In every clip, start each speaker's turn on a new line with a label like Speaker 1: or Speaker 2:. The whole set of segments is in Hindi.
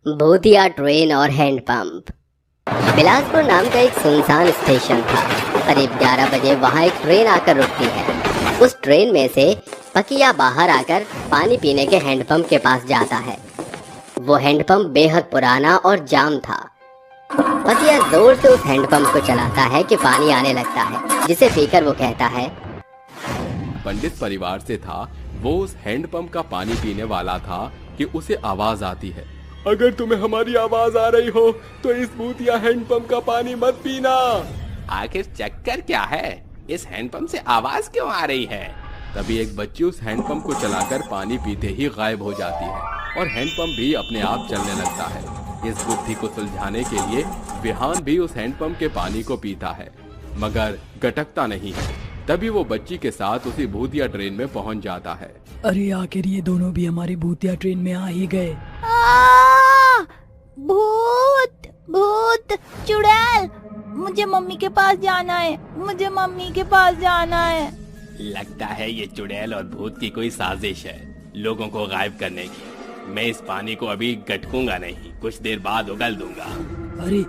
Speaker 1: भूतिया ट्रेन और हैंडपंप। बिलासपुर नाम का एक सुनसान स्टेशन था। करीब 11 बजे वहाँ एक ट्रेन आकर रुकती है। उस ट्रेन में से पकिया बाहर आकर पानी पीने के हैंडपंप के पास जाता है। वो हैंडपंप बेहद पुराना और जाम था। पकिया जोर से उस हैंडपंप को चलाता है कि पानी आने लगता है, जिसे पीकर वो कहता है,
Speaker 2: पंडित परिवार से था। वो उस हैंडपंप का पानी पीने वाला था कि उसे आवाज आती है, अगर तुम्हें हमारी आवाज आ रही हो तो इस भूतिया हैंडपंप का पानी मत पीना।
Speaker 3: आखिर चक्कर क्या है? इस हैंडपंप से आवाज क्यों आ रही है?
Speaker 2: तभी एक बच्ची उस हैंडपंप को चलाकर पानी पीते ही गायब हो जाती है और हैंडपंप भी अपने आप चलने लगता है। इस बुद्धि को सुलझाने के लिए विहान भी उस हैंडपंप के पानी को पीता है, मगर गटकता नहीं है। तभी वो बच्ची के साथ उसी भूतिया ट्रेन में पहुंच जाता है।
Speaker 4: अरे आखिर ये दोनों भी हमारी भूतिया ट्रेन में आ ही गए।
Speaker 5: भूत भूत चुड़ैल, मुझे मम्मी के पास जाना है, मुझे मम्मी के पास जाना है।
Speaker 3: लगता है ये चुड़ैल और भूत की कोई साजिश है लोगों को गायब करने की। मैं इस पानी को अभी गटकूंगा नहीं, कुछ देर बाद उगल दूंगा।
Speaker 4: अरे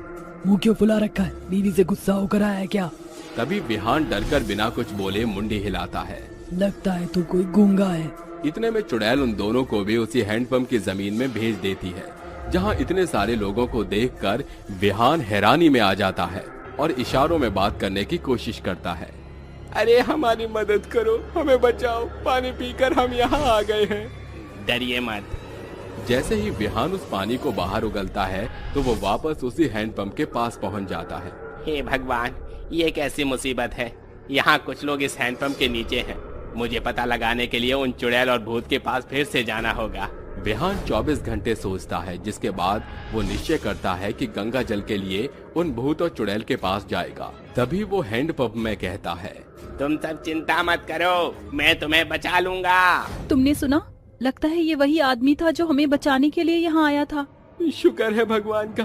Speaker 4: मुंह क्यों फुला रखा है? बीवी से गुस्सा होकर आया है क्या?
Speaker 2: तभी विहान डरकर बिना कुछ बोले मुंडी हिलाता है।
Speaker 4: लगता है तू कोई गूंगा है।
Speaker 2: इतने में चुड़ैल उन दोनों को भी उसी हैंडपंप की जमीन में भेज देती है, जहां इतने सारे लोगों को देखकर विहान हैरानी में आ जाता है और इशारों में बात करने की कोशिश करता है।
Speaker 3: अरे हमारी मदद करो, हमें बचाओ, पानी पीकर हम यहाँ आ गए हैं। डरिए मत।
Speaker 2: जैसे ही विहान उस पानी को बाहर उगलता है तो वो वापस उसी हैंडपंप के पास पहुंच जाता है।
Speaker 3: हे भगवान, ये कैसी मुसीबत है? यहाँ कुछ लोग इस हैंडपंप के नीचे हैं। मुझे पता लगाने के लिए उन चुड़ैल और भूत के पास फिर से जाना होगा।
Speaker 2: विहान 24 घंटे सोचता है, जिसके बाद वो निश्चय करता है कि गंगा जल के लिए उन भूत और चुड़ैल के पास जाएगा। तभी वो हैंडपंप में कहता है,
Speaker 3: तुम सब चिंता मत करो, मैं तुम्हें बचा लूंगा।
Speaker 5: तुमने सुना? लगता है ये वही आदमी था जो हमें बचाने के लिए यहाँ आया था।
Speaker 3: शुक्र है भगवान का।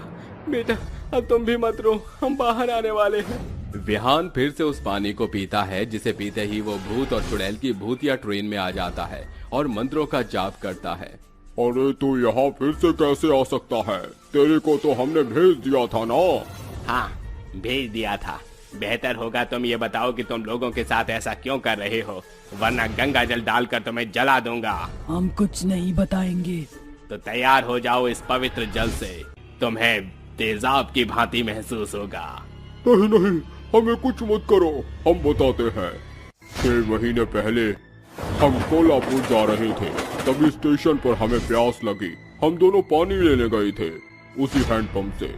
Speaker 3: बेटा अब तुम भी मत रो, हम बाहर आने वाले हैं।
Speaker 2: विहान फिर से उस पानी को पीता है, जिसे पीते ही वो भूत और चुड़ैल की भूतिया ट्रेन में आ जाता है और मंत्रों का जाप करता है।
Speaker 6: अरे तू यहाँ फिर से कैसे आ सकता है? तेरे को तो हमने भेज दिया था ना।
Speaker 3: हाँ, भेज दिया था। बेहतर होगा तुम ये बताओ कि तुम लोगों के साथ ऐसा क्यों कर रहे हो, वरना गंगा जल डालकर तुम्हें जला दूंगा।
Speaker 4: हम कुछ नहीं बताएंगे।
Speaker 3: तो तैयार हो जाओ, इस पवित्र जल से तुम्हें तेजाब की भांति महसूस होगा।
Speaker 6: नहीं नहीं, हमें कुछ मत करो, हम बताते हैं। 6 महीने पहले हम कोल्हापुर जा रहे थे, तभी स्टेशन पर हमें प्यास लगी। हम दोनों पानी लेने गए थे। उसी हैंडपंप से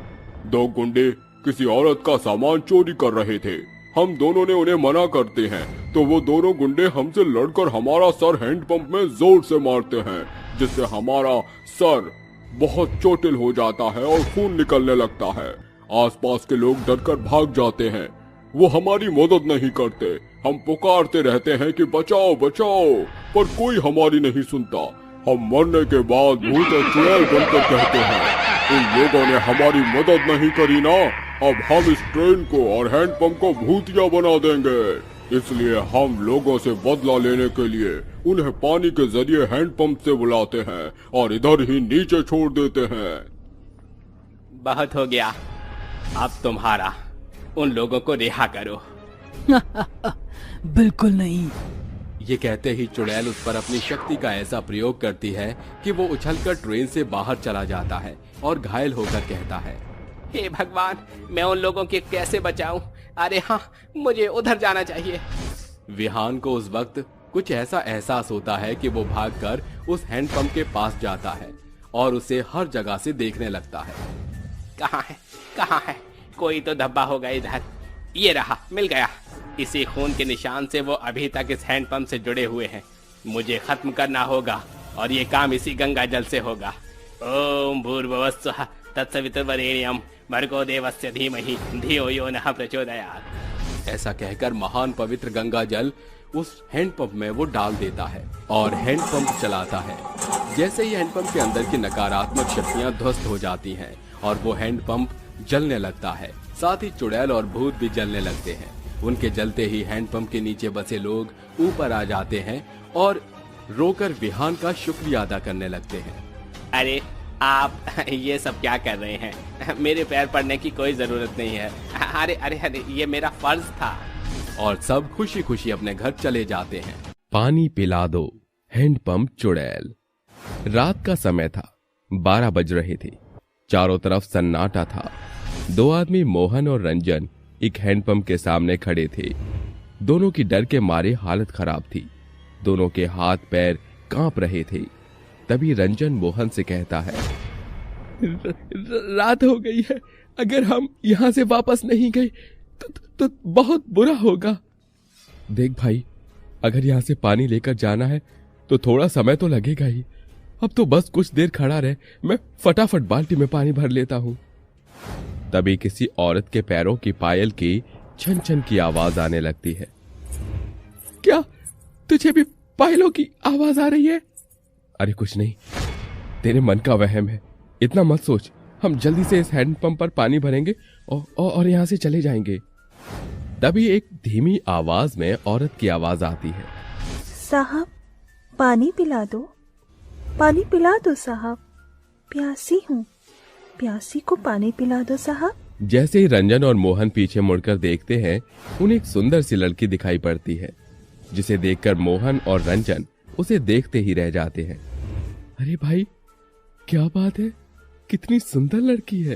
Speaker 6: 2 गुंडे किसी औरत का सामान चोरी कर रहे थे। हम दोनों ने उन्हें मना करते हैं तो वो दोनों गुंडे हमसे लड़कर हमारा सर हैंडपंप में जोर से मारते हैं, जिससे हमारा सर बहुत चोटिल हो जाता है और खून निकलने लगता है। आसपास के लोग डरकर भाग जाते हैं। वो हमारी मदद नहीं करते। हम पुकारते रहते हैं कि बचाओ बचाओ, पर कोई हमारी नहीं सुनता। हम मरने के बाद भूत और चुड़ैल बनकर कहते हैं, इन लोगों ने हमारी मदद नहीं करी ना, अब हम इस ट्रेन को और हैंडपंप को भूतिया बना देंगे। इसलिए हम लोगों से बदला लेने के लिए उन्हें पानी के जरिए हैंडपंप से बुलाते हैं और इधर ही नीचे छोड़ देते हैं।
Speaker 3: बहुत हो गया, अब तुम्हारा। उन लोगों को रिहा करो।
Speaker 4: बिल्कुल नहीं।
Speaker 2: ये कहते ही चुड़ैल उस पर अपनी शक्ति का ऐसा प्रयोग करती है कि वो उछलकर ट्रेन से बाहर चला जाता है और घायल होकर कहता है,
Speaker 3: हे भगवान, मैं उन लोगों के कैसे बचाऊं? अरे हाँ, मुझे उधर जाना चाहिए।
Speaker 2: विहान को उस वक्त कुछ ऐसा एहसास होता है कि वो भागकर उस हैंडपंप के पास जाता है और उसे हर जगह से देखने लगता है।
Speaker 3: कहाँ है, कहाँ है? कोई तो धब्बा होगा इधर। ये रहा, मिल गया। इसी खून के निशान से वो अभी तक इस हैंडपंप से जुड़े हुए हैं। मुझे खत्म करना होगा और ये काम इसी गंगा जल से होगा। ओम भूर्भुवस्सुः तत्सवितुर्वरेण्यं भर्गो देवस्य धीमहि धियो यो नः प्रचोदयात्।
Speaker 2: ऐसा कहकर महान पवित्र गंगा जल उस हैंडपंप में वो डाल देता है और हैंडपंप चलाता है। जैसे ही हैंडपंप के अंदर की नकारात्मक शक्तियां ध्वस्त हो जाती हैं और वो हैंडपंप जलने लगता है, साथ ही चुड़ैल और भूत भी जलने लगते हैं। उनके जलते ही हैंडपंप के नीचे बसे लोग ऊपर आ जाते हैं और रोकर विहान का शुक्रिया अदा करने लगते हैं।
Speaker 3: अरे आप ये सब क्या कर रहे हैं? मेरे पैर पड़ने की कोई जरूरत नहीं है। अरे अरे अरे, ये मेरा फर्ज था।
Speaker 2: और सब खुशी खुशी अपने घर चले जाते हैं। पानी पिला दो, हैंडपंप चुड़ैल। रात का समय था, 12 बज रहे थे। चारों तरफ सन्नाटा था। दो आदमी मोहन और रंजन एक हैंडपंप के सामने खड़े थे। दोनों की डर के मारे हालत खराब थी। दोनों के हाथ पैर कांप रहे थे। तभी रंजन मोहन से कहता है, रात हो गई है, अगर हम यहाँ से वापस नहीं गए तो बहुत बुरा होगा। देख भाई, अगर यहाँ से पानी लेकर जाना है तो थोड़ा समय तो लगेगा ही। अब तो बस कुछ देर खड़ा रहे, मैं फटाफट बाल्टी में पानी भर लेता हूँ। तभी किसी औरत के पैरों की पायल की छन छन की आवाज आने लगती है। क्या तुझे भी पायलों की आवाज आ रही है? अरे कुछ नहीं, तेरे मन का वहम है, इतना मत सोच। हम जल्दी से इस हैंडपंप पर पानी भरेंगे और यहाँ से चले जाएंगे। तभी एक धीमी आवाज में औरत की आवाज आती है,
Speaker 7: साहब पानी पिला दो, पानी पिला दो साहब, प्यासी हूँ, प्यासी को पानी पिला दो साहब।
Speaker 2: जैसे ही रंजन और मोहन पीछे मुड़कर देखते हैं, उन्हें एक सुंदर सी लड़की दिखाई पड़ती है, जिसे देखकर मोहन और रंजन उसे देखते ही रह जाते हैं। अरे भाई, क्या बात है, कितनी सुंदर लड़की है।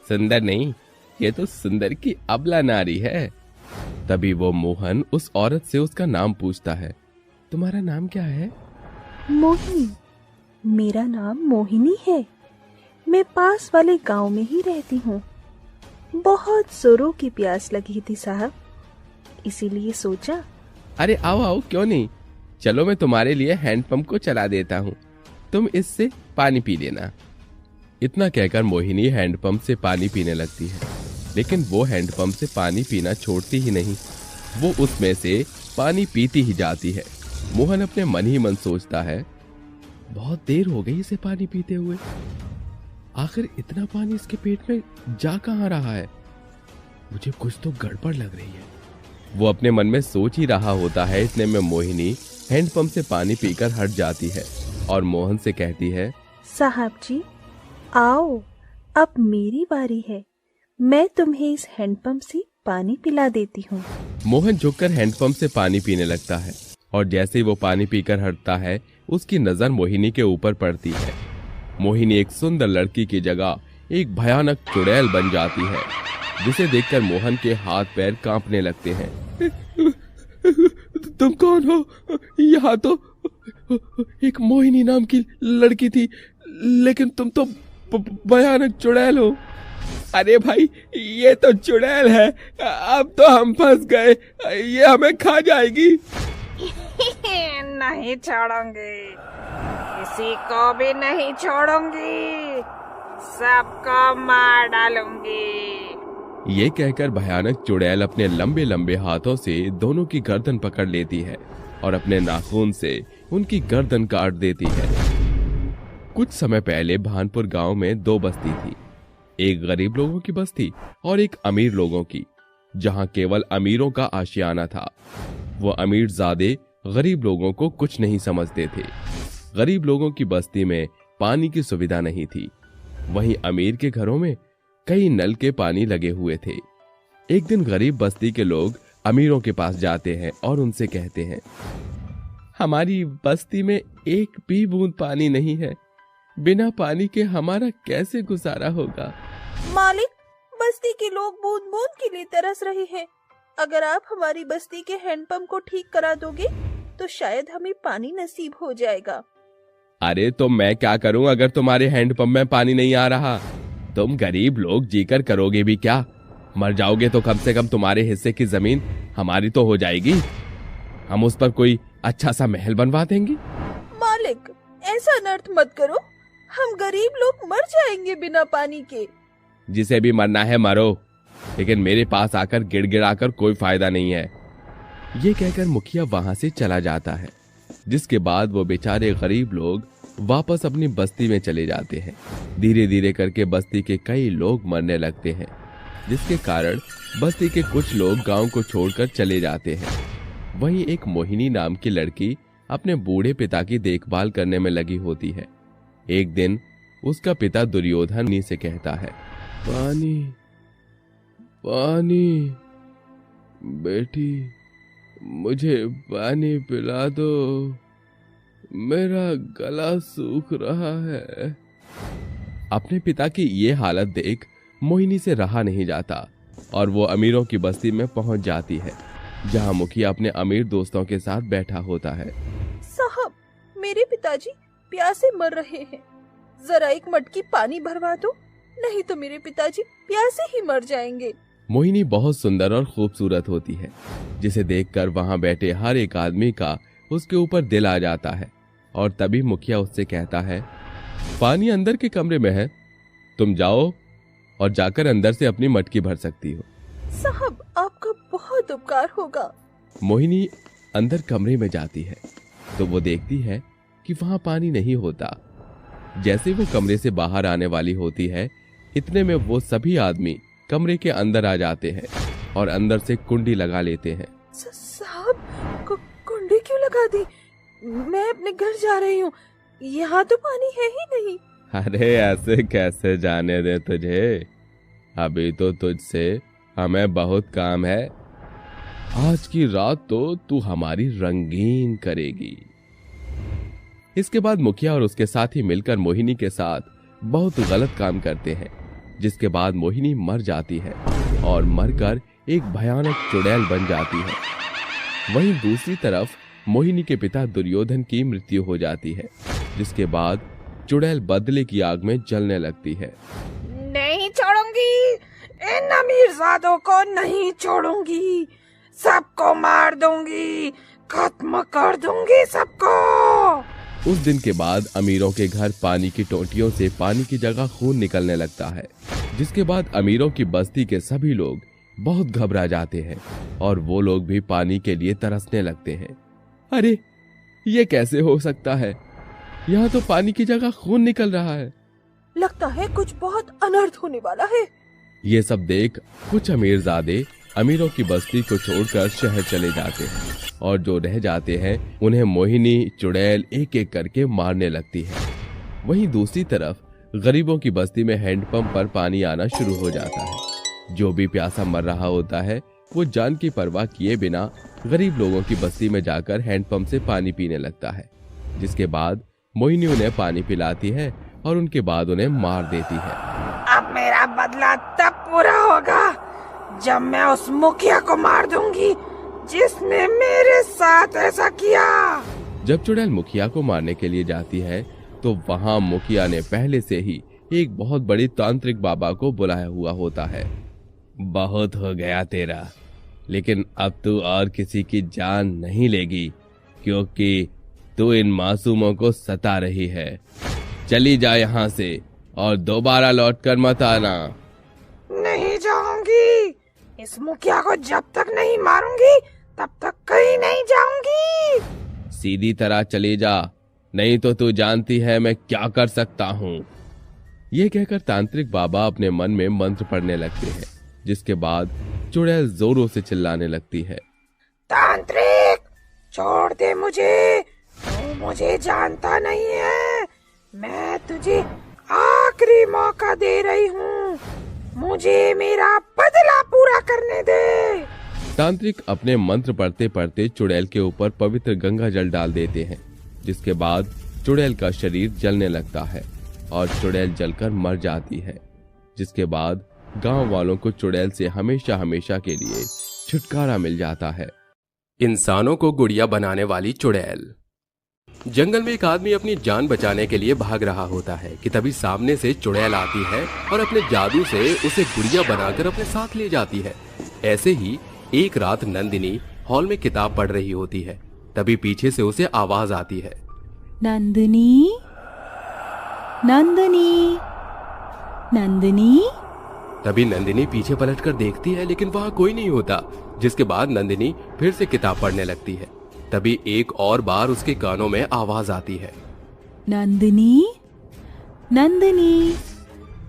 Speaker 2: सुंदर नहीं, ये तो सुंदर की अबला नारी है। तभी वो मोहन उस औरत से उसका नाम पूछता है। तुम्हारा नाम क्या है?
Speaker 7: मोहिनी, मेरा नाम मोहिनी है। मैं पास वाले गांव में ही रहती हूँ। बहुत जोरों की प्यास लगी थी साहब, इसीलिए सोचा।
Speaker 2: अरे आओ आओ, क्यों नहीं, चलो मैं तुम्हारे लिए हैंडपंप को चला देता हूँ, तुम इससे पानी पी लेना। इतना कहकर मोहिनी हैंडपंप से पानी पीने लगती है, लेकिन वो हैंडपंप से पानी पीना छोड़ती ही नहीं। वो उसमें से पानी पीती ही जाती है। मोहन अपने मन ही मन सोचता है, बहुत देर हो गई इसे पानी पीते हुए, आखिर इतना पानी इसके पेट में जा कहाँ रहा है? मुझे कुछ तो गड़बड़ लग रही है। वो अपने मन में सोच ही रहा होता है, इतने में मोहिनी हैंडपंप से पानी पीकर हट जाती है और मोहन से कहती है,
Speaker 7: साहब जी आओ, अब मेरी बारी है, मैं तुम्हें इस हैंडपंप से पानी पिला देती हूँ।
Speaker 2: मोहन झुककर हैंडपंप से पानी पीने लगता है और जैसे ही वो पानी पीकर हटता है, उसकी नजर मोहिनी के ऊपर पड़ती है। मोहिनी एक सुंदर लड़की की जगह एक भयानक चुड़ैल बन जाती है, जिसे देखकर मोहन के हाथ पैर कांपने लगते हैं। तुम कौन हो? यहाँ तो एक मोहिनी नाम की लड़की थी, लेकिन तुम तो भयानक चुड़ैल हो। अरे भाई, ये तो चुड़ैल है, अब तो हम फंस गए, ये हमें खा जाएगी।
Speaker 8: नहीं छोड़ूंगी, किसी को भी नहीं छोड़ूंगी, सबको मार डालूंगी।
Speaker 2: ये कहकर भयानक चुड़ैल अपने लंबे लंबे हाथों से दोनों की गर्दन पकड़ लेती है और अपने नाखून से उनकी गर्दन काट देती है। कुछ समय पहले भानपुर गांव में दो बस्ती थी, एक गरीब लोगों की बस्ती और एक अमीर लोगों की, जहां केवल अमीरों का आशियाना था। वो अमीरजादे गरीब लोगों को कुछ नहीं समझते थे। गरीब लोगों की बस्ती में पानी की सुविधा नहीं थी, वहीं अमीर के घरों में कई नल के पानी लगे हुए थे। एक दिन गरीब बस्ती के लोग अमीरों के पास जाते हैं और उनसे कहते हैं, हमारी बस्ती में एक भी बूंद पानी नहीं है, बिना पानी के हमारा कैसे गुजारा होगा?
Speaker 7: मालिक, बस्ती के लोग बूंद बूंद के लिए तरस रहे हैं। अगर आप हमारी बस्ती के हैंडपंप को ठीक करा दोगे तो शायद हमें पानी नसीब हो जाएगा।
Speaker 2: अरे तो मैं क्या करूं अगर तुम्हारे हैंडपंप में पानी नहीं आ रहा? तुम गरीब लोग जीकर करोगे भी क्या? मर जाओगे तो कम से कम तुम्हारे हिस्से की जमीन हमारी तो हो जाएगी, हम उस पर कोई अच्छा सा महल बनवा देंगे।
Speaker 7: मालिक, ऐसा अनर्थ मत करो, हम गरीब लोग मर जाएंगे बिना पानी के।
Speaker 2: जिसे भी मरना है मरो, लेकिन मेरे पास आकर गिड़गिड़ाकर कोई फायदा नहीं है। ये कहकर मुखिया वहां से चला जाता है, जिसके बाद वो बेचारे गरीब लोग वापस अपनी बस्ती में चले जाते हैं। धीरे धीरे करके बस्ती के कई लोग मरने लगते हैं, जिसके कारण बस्ती के कुछ लोग गांव को छोड़कर चले जाते हैं। वहीं एक मोहिनी नाम की लड़की अपने बूढ़े पिता की देखभाल करने में लगी होती है। एक दिन उसका पिता दुर्योधन से कहता है, पानी पानी बेटी, मुझे पानी पिला दो, मेरा गला सूख रहा है। अपने पिता की ये हालत देख मोहिनी से रहा नहीं जाता और वो अमीरों की बस्ती में पहुंच जाती है, जहां मुखिया अपने अमीर दोस्तों के साथ बैठा होता है।
Speaker 7: साहब, मेरे पिताजी प्यासे मर रहे हैं, जरा एक मटकी पानी भरवा दो, नहीं तो मेरे पिताजी प्यासे ही मर जाएंगे।
Speaker 2: मोहिनी बहुत सुंदर और खूबसूरत होती है, जिसे देखकर वहां बैठे हर एक आदमी का उसके ऊपर दिल आ जाता है। और तभी मुखिया उससे कहता है, पानी अंदर के कमरे में है, तुम जाओ और जाकर अंदर से अपनी मटकी भर सकती हो।
Speaker 7: साहब, आपका बहुत उपकार होगा।
Speaker 2: मोहिनी अंदर कमरे में जाती है तो वो देखती है कि वहां पानी नहीं होता। जैसे वो कमरे से बाहर आने वाली होती है, इतने में वो सभी आदमी कमरे के अंदर आ जाते हैं और अंदर से कुंडी लगा लेते हैं।
Speaker 7: साहब, कुंडी क्यों लगा दी? मैं अपने घर जा रही हूँ, यहाँ तो पानी है ही नहीं।
Speaker 2: अरे ऐसे कैसे जाने दे तुझे, अभी तो तुझसे हमें बहुत काम है। आज की रात तो तू हमारी रंगीन करेगी। इसके बाद मुखिया और उसके साथी मिलकर मोहिनी के साथ बहुत गलत काम करते हैं, जिसके बाद मोहिनी मर जाती है और मरकर एक भयानक चुड़ैल बन जाती है। वहीं दूसरी तरफ मोहिनी के पिता दुर्योधन की मृत्यु हो जाती है, जिसके बाद चुड़ैल बदले की आग में जलने लगती है।
Speaker 8: नहीं छोड़ूंगी, इन अमीरजादों को नहीं छोड़ूंगी, सबको मार दूंगी, खत्म कर दूंगी सबको।
Speaker 2: उस दिन के बाद अमीरों के घर पानी की टोंटियों से पानी की जगह खून निकलने लगता है, जिसके बाद अमीरों की बस्ती के सभी लोग बहुत घबरा जाते हैं और वो लोग भी पानी के लिए तरसने लगते हैं। अरे ये कैसे हो सकता है, यहाँ तो पानी की जगह खून निकल रहा है।
Speaker 7: लगता है कुछ बहुत अनर्थ होने वाला है।
Speaker 2: ये सब देख कुछ अमीरजादे अमीरों की बस्ती को छोड़कर शहर चले जाते हैं और जो रह जाते हैं उन्हें मोहिनी चुड़ैल एक एक करके मारने लगती है। वहीं दूसरी तरफ गरीबों की बस्ती में हैंडपंप पर पानी आना शुरू हो जाता है। जो भी प्यासा मर रहा होता है वो जान की परवाह किए बिना गरीब लोगों की बस्ती में जाकर हैंडपंप से पानी पीने लगता है, जिसके बाद मोहिनी उन्हें पानी पिलाती है और उनके बाद उन्हें मार देती है।
Speaker 8: अब मेरा बदला तब पूरा होगा जब मैं उस मुखिया को मार दूंगी जिसने मेरे साथ ऐसा किया।
Speaker 2: जब चुड़ैल मुखिया को मारने के लिए जाती है तो वहाँ मुखिया ने पहले से ही एक बहुत बड़ी तांत्रिक बाबा को बुलाया हुआ होता है। बहुत हो गया तेरा, लेकिन अब तू और किसी की जान नहीं लेगी, क्योंकि तू इन मासूमों को सता रही है। चली जा यहाँ से और दोबारा लौटकर मत आना।
Speaker 8: नहीं जाऊंगी, इस मुखिया को जब तक नहीं मारूंगी तब तक कहीं नहीं जाऊंगी।
Speaker 2: सीधी तरह चली जा, नहीं तो तू जानती है मैं क्या कर सकता हूँ। ये कहकर तांत्रिक बाबा अपने मन में मंत्र पढ़ने लगते हैं, जिसके बाद चुड़ैल जोरों से चिल्लाने लगती है।
Speaker 8: तांत्रिक, छोड़ दे मुझे, तू मुझे जानता नहीं है, मैं तुझे आखिरी मौका दे रही हूँ, मुझे मेरा बदला पूरा करने दे।
Speaker 2: तांत्रिक अपने मंत्र पढ़ते पढ़ते चुड़ैल के ऊपर पवित्र गंगा जल डाल देते हैं, जिसके बाद चुड़ैल का शरीर जलने लगता है और चुड़ैल जलकर मर जाती है, जिसके बाद गांव वालों को चुड़ैल से हमेशा हमेशा के लिए छुटकारा मिल जाता है। इंसानों को गुड़िया बनाने वाली चुड़ैल। जंगल में एक आदमी अपनी जान बचाने के लिए भाग रहा होता है कि तभी सामने से चुड़ैल आती है और अपने जादू से उसे गुड़िया बनाकर अपने साथ ले जाती है। ऐसे ही एक रात नंदिनी हॉल में किताब पढ़ रही होती है, तभी पीछे से उसे आवाज आती है,
Speaker 5: नंदिनी, नंदिनी, नंदिनी।
Speaker 2: तभी नंदिनी पीछे पलटकर देखती है, लेकिन वहां कोई नहीं होता, जिसके बाद नंदिनी फिर से किताब पढ़ने लगती है। तभी एक और बार उसके कानों में आवाज आती है,
Speaker 5: नंदिनी, नंदिनी।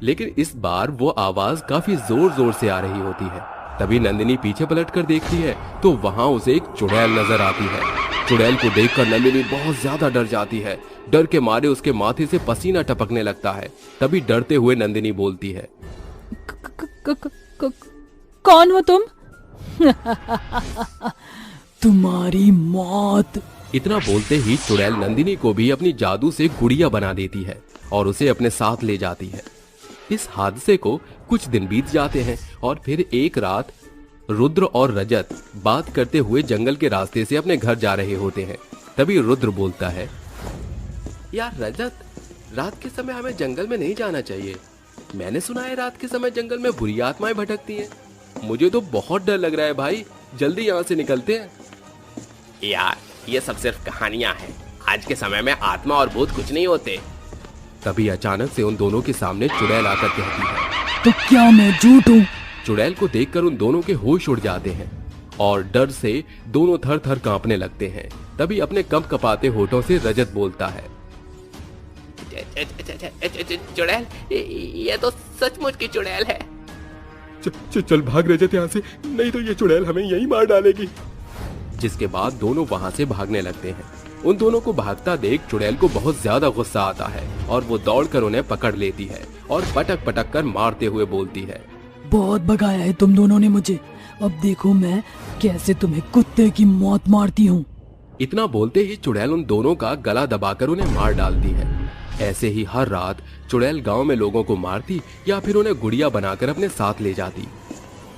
Speaker 2: लेकिन इस बार वो आवाज काफी जोर जोर से आ रही होती है। तभी नंदिनी पीछे पलटकर देखती है तो वहां उसे एक चुड़ैल नजर आती है। चुड़ैल को देखकर नंदिनी बहुत ज्यादा डर जाती है। डर के मारे उसके माथे से पसीना टपकने लगता है। तभी डरते हुए नंदिनी बोलती है,
Speaker 4: कौन हो तुम? तुम्हारी मौत।
Speaker 2: इतना बोलते ही चुड़ैल नंदिनी को भी अपनी जादू से गुड़िया बना देती है और उसे अपने साथ ले जाती है। इस हादसे को कुछ दिन बीत जाते हैं और फिर एक रात रुद्र और रजत बात करते हुए जंगल के रास्ते से अपने घर जा रहे होते हैं। तभी रुद्र बोलता है, यार रजत, रात के समय हमें जंगल में नहीं जाना चाहिए। मैंने सुना है रात के समय जंगल में बुरी आत्माएं भटकती हैं। मुझे तो बहुत डर लग रहा है भाई, जल्दी यहाँ से निकलते हैं।
Speaker 3: यार ये सब सिर्फ कहानियां हैं। आज के समय में आत्मा और भूत कुछ नहीं होते।
Speaker 2: तभी अचानक से उन दोनों के सामने चुड़ैल आकर कहती है,
Speaker 4: तो क्या मैं झूठ हूँ?
Speaker 2: चुड़ैल को देखकर उन दोनों के होश उड़ जाते हैं और डर से दोनों थर थर कांपने लगते हैं। तभी अपने कंप कपाते होठों से रजत बोलता है,
Speaker 3: चुड़ैल, ये तो सचमुच की चुड़ैल है।
Speaker 6: चल भाग रजत यहाँ से, नहीं तो ये चुड़ैल हमें यहीं मार डालेगी।
Speaker 2: जिसके बाद दोनों वहां से भागने लगते हैं। उन दोनों को भागता देख चुड़ैल को बहुत ज्यादा गुस्सा आता है और वो दौड़कर उन्हें पकड़ लेती है और पटक पटक कर मारते हुए बोलती है,
Speaker 4: बहुत भगाया है तुम दोनों ने मुझे, अब देखो मैं कैसे तुम्हें कुत्ते की मौत मारती हूँ।
Speaker 2: इतना बोलते ही चुड़ैल उन दोनों का गला दबाकर उन्हें मार डालती है। ऐसे ही हर रात चुड़ैल गांव में लोगों को मारती या फिर उन्हें गुड़िया बनाकर अपने साथ ले जाती।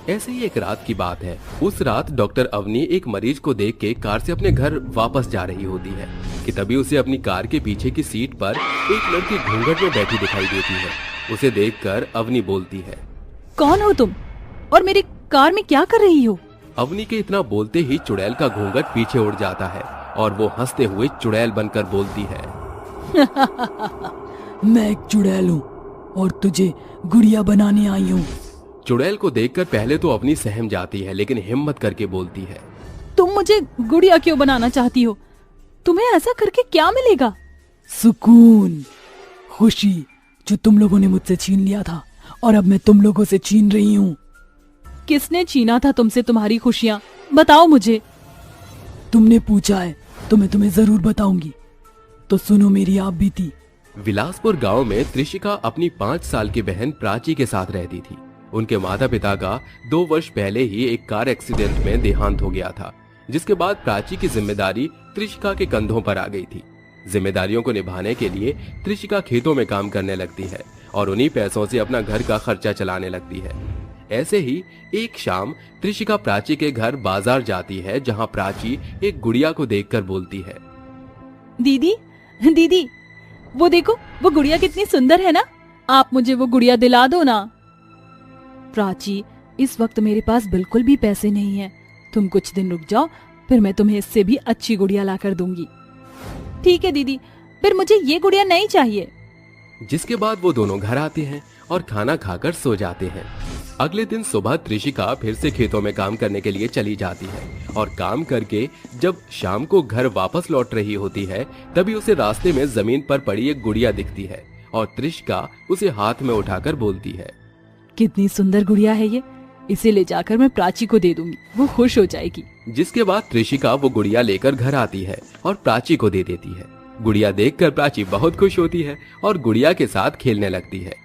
Speaker 2: ऐसे ही एक रात की बात है। उस रात डॉक्टर अवनी एक मरीज को देख के कार से अपने घर वापस जा रही होती है कि तभी उसे अपनी कार के पीछे की सीट पर एक लड़की घूंघट में बैठी दिखाई देती है। उसे देखकर अवनी बोलती है,
Speaker 4: कौन हो तुम और मेरी कार में क्या कर रही हो?
Speaker 2: अवनी के इतना बोलते ही चुड़ैल का घूंघट पीछे उड़ जाता है और वो हंसते हुए चुड़ैल बनकर बोलती है,
Speaker 4: मैं एक चुड़ैल हूँ और तुझे गुड़िया बनाने आई हूँ।
Speaker 2: चुड़ैल को देखकर पहले तो अवनी सहम जाती है, लेकिन हिम्मत करके बोलती है,
Speaker 4: तुम मुझे गुड़िया क्यों बनाना चाहती हो? तुम्हें ऐसा करके क्या मिलेगा? सुकून, खुशी, जो तुम लोगों ने मुझसे छीन लिया था और अब मैं तुम लोगों से छीन रही हूँ। किसने छीना था तुमसे तुम्हारी खुशियाँ? बताओ मुझे। तुमने पूछा है तो मैं तुम्हें जरूर बताऊंगी, तो सुनो मेरी आप बीती।
Speaker 2: विलासपुर गांव में त्रिशिका अपनी 5 साल की बहन प्राची के साथ रहती थी। उनके माता पिता का 2 वर्ष पहले ही एक कार एक्सीडेंट में देहांत हो गया था, जिसके बाद प्राची की जिम्मेदारी त्रिशिका के कंधों पर आ गई थी। जिम्मेदारियों को निभाने के लिए त्रिशिका खेतों में काम करने लगती है और उन्हीं पैसों से अपना घर का खर्चा चलाने लगती है। ऐसे ही एक शाम त्रिशिका प्राची के घर बाजार जाती है, जहां प्राची एक गुड़िया को देखकर बोलती है,
Speaker 4: दीदी दीदी, वो देखो, वो गुड़िया कितनी सुंदर है ना, आप मुझे वो गुड़िया दिला दो ना। प्राची, इस वक्त मेरे पास बिल्कुल भी पैसे नहीं हैं, तुम कुछ दिन रुक जाओ, फिर मैं तुम्हें इससे भी अच्छी गुड़िया ला कर दूंगी। ठीक है दीदी, फिर मुझे ये गुड़िया नहीं चाहिए।
Speaker 2: जिसके बाद वो दोनों घर आते हैं और खाना खाकर सो जाते हैं। अगले दिन सुबह त्रिशिका फिर से खेतों में काम करने के लिए चली जाती है और काम करके जब शाम को घर वापस लौट रही होती है, तभी उसे रास्ते में जमीन पर पड़ी एक गुड़िया दिखती है और त्रिशिका उसे हाथ में उठाकर बोलती है,
Speaker 4: कितनी सुंदर गुड़िया है ये, इसे ले जाकर मैं प्राची को दे दूंगी, वो खुश हो जाएगी।
Speaker 2: जिसके बाद त्रिशिका वो गुड़िया लेकर घर आती है और प्राची को दे देती है। गुड़िया देखकर प्राची बहुत खुश होती है और गुड़िया के साथ खेलने लगती है।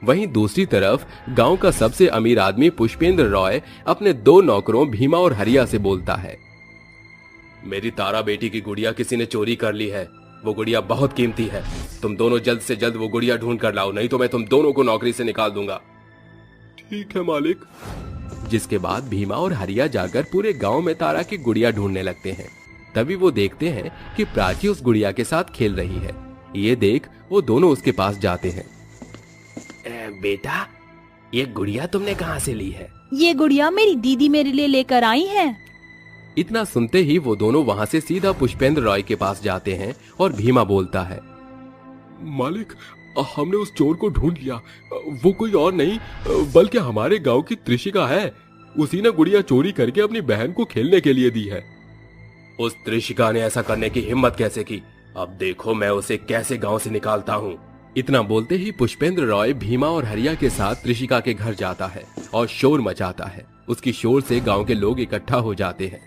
Speaker 2: वहीं दूसरी तरफ गांव का सबसे अमीर आदमी पुष्पेंद्र रॉय अपने 2 नौकरों भीमा और हरिया से बोलता है, मेरी तारा बेटी की गुड़िया किसी ने चोरी कर ली है। वो गुड़िया बहुत कीमती है, तुम दोनों जल्द से जल्द वो गुड़िया ढूंढ कर लाओ, नहीं तो मैं तुम दोनों को नौकरी से निकाल दूंगा।
Speaker 6: ठीक है मालिक।
Speaker 2: जिसके बाद भीमा और हरिया जाकर पूरे गांव में तारा की गुड़िया ढूंढने लगते हैं। तभी वो देखते हैं कि प्राची उस गुड़िया के साथ खेल रही है। ये देख वो दोनों उसके पास जाते हैं।
Speaker 3: बेटा, ये गुड़िया तुमने कहाँ से ली है?
Speaker 5: ये गुड़िया मेरी दीदी मेरे लिए लेकर आई है।
Speaker 2: इतना सुनते ही वो दोनों वहां से सीधा पुष्पेंद्र रॉय के पास जाते हैं और भीमा बोलता है,
Speaker 6: मालिक, हमने उस चोर को ढूंढ लिया। वो कोई और नहीं बल्कि हमारे गांव की त्रिशिका है। उसी ने गुड़िया चोरी करके अपनी बहन को खेलने के लिए दी है।
Speaker 2: उस त्रिशिका ने ऐसा करने की हिम्मत कैसे की? अब देखो मैं उसे कैसे गांव से निकालता हूँ। इतना बोलते ही पुष्पेंद्र रॉय भीमा और हरिया के साथ त्रिशिका के घर जाता है और शोर मचाता है। उसकी शोर से गांव के लोग इकट्ठा हो जाते हैं।